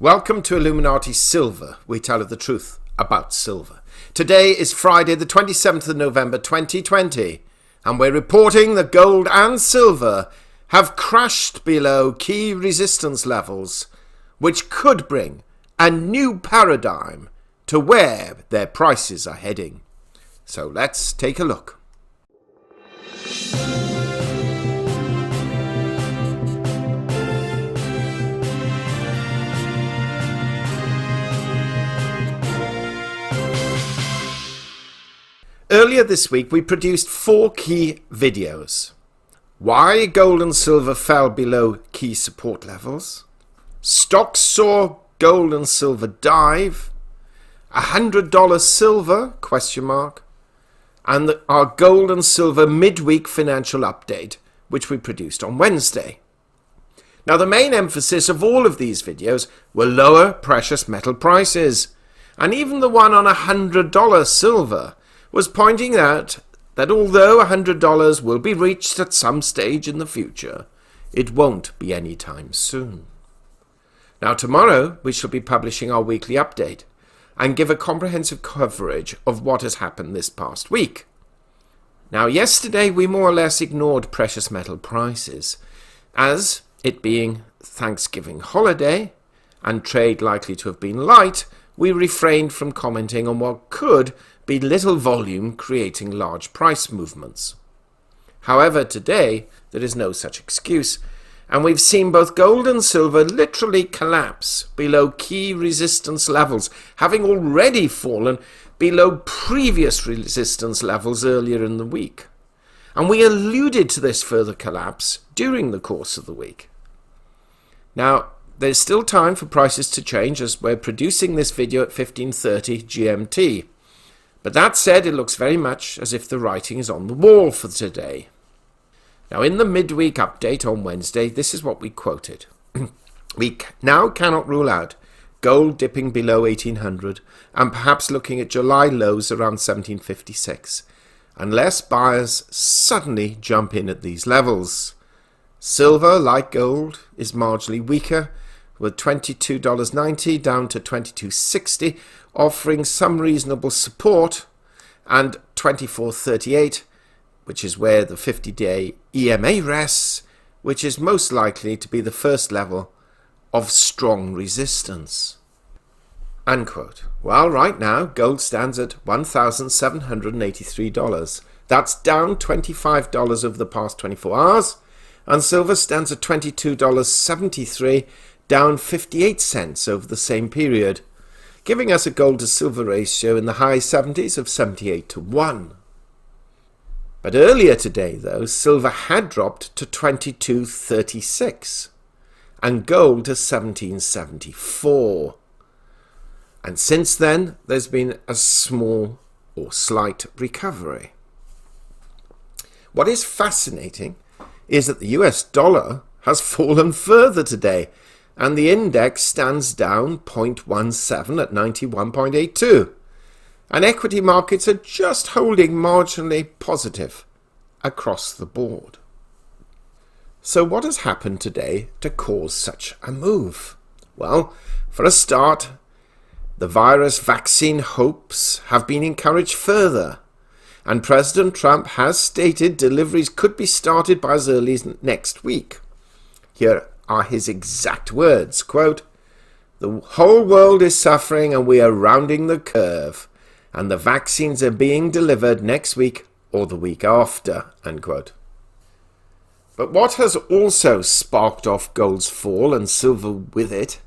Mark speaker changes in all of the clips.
Speaker 1: Welcome to Illuminati Silver. We tell you the truth about silver. Today is Friday the 27th of November 2020, and we're reporting that gold and silver have crashed below key resistance levels, which could bring a new paradigm to where their prices are heading. So let's take a look. Earlier this week, we produced 4 key videos. Why gold and silver fell below key support levels. Stocks saw gold and silver dive. $100 silver, ? And our gold and silver midweek financial update, which we produced on Wednesday. Now, the main emphasis of all of these videos were lower precious metal prices. And even the one on $100 silver was pointing out that although $100 will be reached at some stage in the future, it won't be any time soon. Now tomorrow we shall be publishing our weekly update and give a comprehensive coverage of what has happened this past week. Now yesterday we more or less ignored precious metal prices, as it being Thanksgiving holiday and trade likely to have been light, we refrained from commenting on what could be little volume creating large price movements. However, today there is no such excuse, and we've seen both gold and silver literally collapse below key resistance levels, having already fallen below previous resistance levels earlier in the week. And we alluded to this further collapse during the course of the week. Now, there's still time for prices to change as we're producing this video at 15:30 GMT. But that said, it looks very much as if the writing is on the wall for today. Now, in the midweek update on Wednesday, this is what we quoted. We now cannot rule out gold dipping below 1800 and perhaps looking at July lows around 1756, unless buyers suddenly jump in at these levels. Silver, like gold, is marginally weaker, with $22.90 down to $22.60, offering some reasonable support, and $24.38, which is where the 50-day EMA rests, which is most likely to be the first level of strong resistance. Unquote. Well, right now, gold stands at $1,783. That's down $25 over the past 24 hours, and silver stands at $22.73, down 58 cents over the same period, giving us a gold to silver ratio in the high 70s of 78:1. But earlier today, though, silver had dropped to $22.36 and gold to $17.74. And since then, there's been a small or slight recovery. What is fascinating is that the US dollar has fallen further today, and the index stands down 0.17 at 91.82. And equity markets are just holding marginally positive across the board. So what has happened today to cause such a move? Well, for a start, the virus vaccine hopes have been encouraged further, and President Trump has stated deliveries could be started by as early as next week. Here are his exact words, quote, "The whole world is suffering and we are rounding the curve, and the vaccines are being delivered next week or the week after," unquote. But what has also sparked off gold's fall and silver with it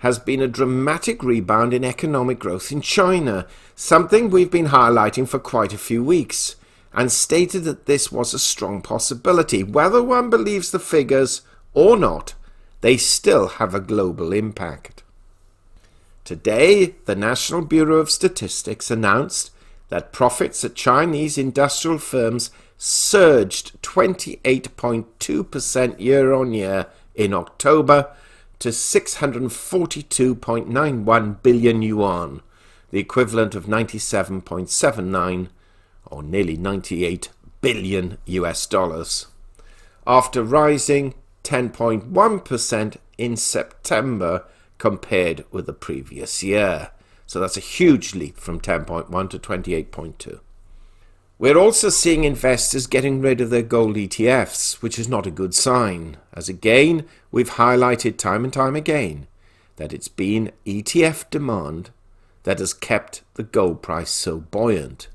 Speaker 1: has been a dramatic rebound in economic growth in China, something we've been highlighting for quite a few weeks, and stated that this was a strong possibility. Whether one believes the figures or not, they still have a global impact. Today, the National Bureau of Statistics announced that profits at Chinese industrial firms surged 28.2% year-on-year in October to 642.91 billion yuan, the equivalent of 97.79 or nearly 98 billion US dollars, after rising 10.1% in September compared with the previous year. So that's a huge leap from 10.1 to 28.2. We're also seeing investors getting rid of their gold ETFs, which is not a good sign, as again, we've highlighted time and time again that it's been ETF demand that has kept the gold price so buoyant.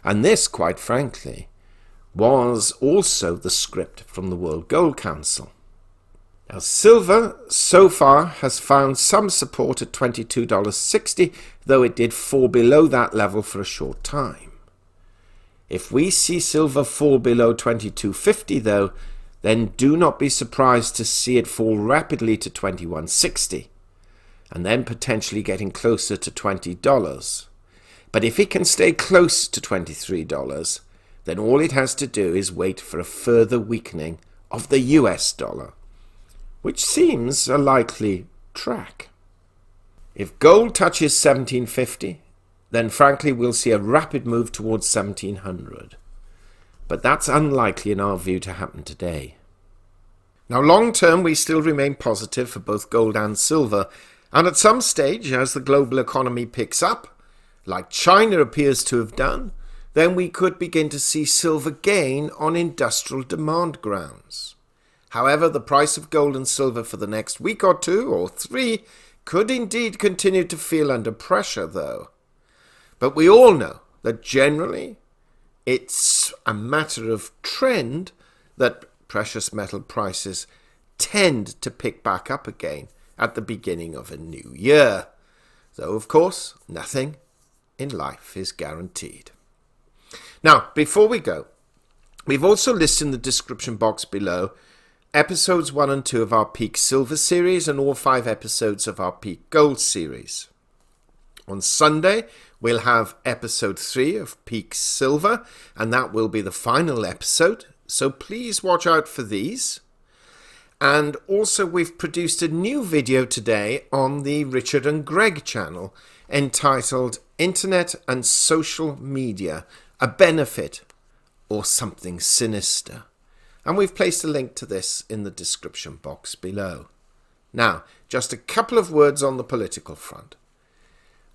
Speaker 1: And this, quite frankly, was also the script from the World Gold Council. Now, silver so far has found some support at $22.60, though it did fall below that level for a short time. If we see silver fall below $22.50 though, then do not be surprised to see it fall rapidly to $21.60, and then potentially getting closer to $20. But if it can stay close to $23, then all it has to do is wait for a further weakening of the US dollar, which seems a likely track. If gold touches $17.50, then frankly we'll see a rapid move towards $1,700. But that's unlikely in our view to happen today. Now, long term, we still remain positive for both gold and silver, and at some stage, as the global economy picks up, like China appears to have done, then we could begin to see silver gain on industrial demand grounds. However, the price of gold and silver for the next week or two or three could indeed continue to feel under pressure, though. But we all know that generally it's a matter of trend that precious metal prices tend to pick back up again at the beginning of a new year. Though, of course, nothing in life is guaranteed. Now, before we go, we've also listed in the description box below episodes 1 and 2 of our Peak Silver series and all 5 episodes of our Peak Gold series. On Sunday, we'll have episode 3 of Peak Silver, and that will be the final episode, so please watch out for these. And also we've produced a new video today on the Richard and Greg channel entitled Internet and Social Media, a Benefit or Something Sinister. And we've placed a link to this in the description box below. Now, just a couple of words on the political front.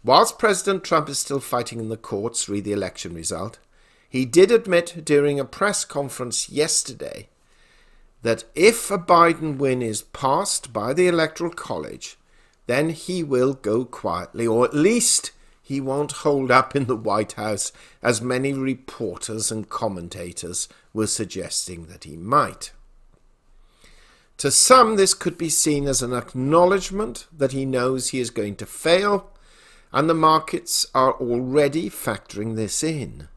Speaker 1: Whilst President Trump is still fighting in the courts re the election result, he did admit during a press conference yesterday that if a Biden win is passed by the Electoral College, then he will go quietly, or at least he won't hold up in the White House as many reporters and commentators were suggesting that he might. To some, this could be seen as an acknowledgement that he knows he is going to fail, and the markets are already factoring this in.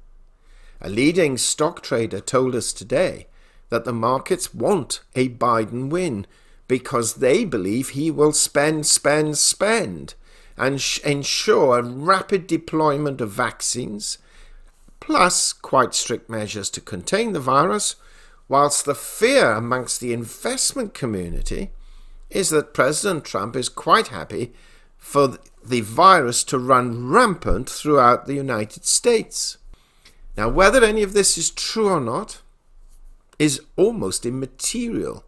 Speaker 1: A leading stock trader told us today that the markets want a Biden win because they believe he will spend, and ensure a rapid deployment of vaccines, plus quite strict measures to contain the virus, whilst the fear amongst the investment community is that President Trump is quite happy for the virus to run rampant throughout the United States. Now, whether any of this is true or not is almost immaterial,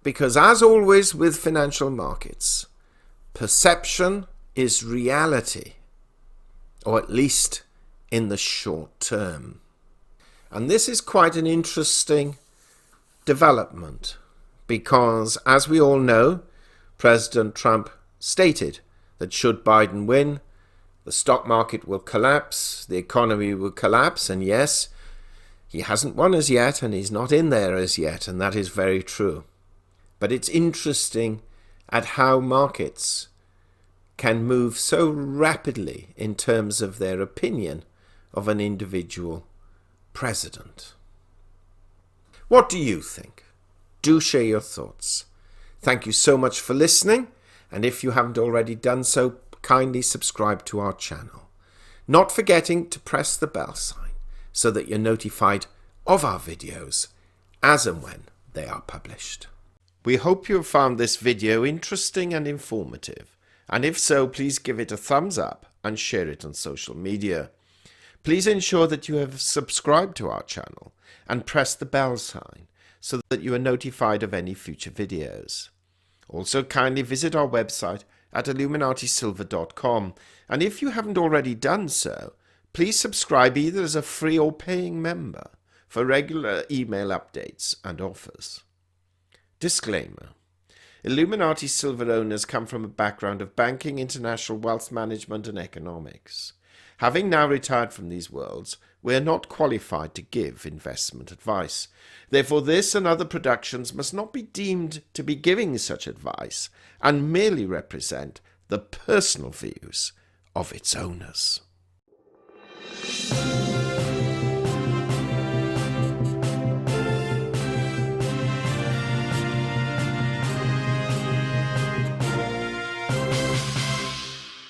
Speaker 1: because as always with financial markets, perception is reality, or at least in the short term. And this is quite an interesting development, because as we all know, President Trump stated that should Biden win, the stock market will collapse, the economy will collapse, and yes, he hasn't won as yet, and he's not in there as yet, and that is very true. But it's interesting at how markets can move so rapidly in terms of their opinion of an individual president. What do you think? Do share your thoughts. Thank you so much for listening, and if you haven't already done so, kindly subscribe to our channel. Not forgetting to press the bell sign so that you're notified of our videos as and when they are published. We hope you have found this video interesting and informative, and if so, please give it a thumbs up and share it on social media. Please ensure that you have subscribed to our channel and press the bell sign so that you are notified of any future videos. Also, kindly visit our website at illuminatisilver.com. And if you haven't already done so, please subscribe either as a free or paying member for regular email updates and offers. Disclaimer. Illuminati Silver owners come from a background of banking, international wealth management and economics. Having now retired from these worlds, we are not qualified to give investment advice. Therefore, this and other productions must not be deemed to be giving such advice and merely represent the personal views of its owners.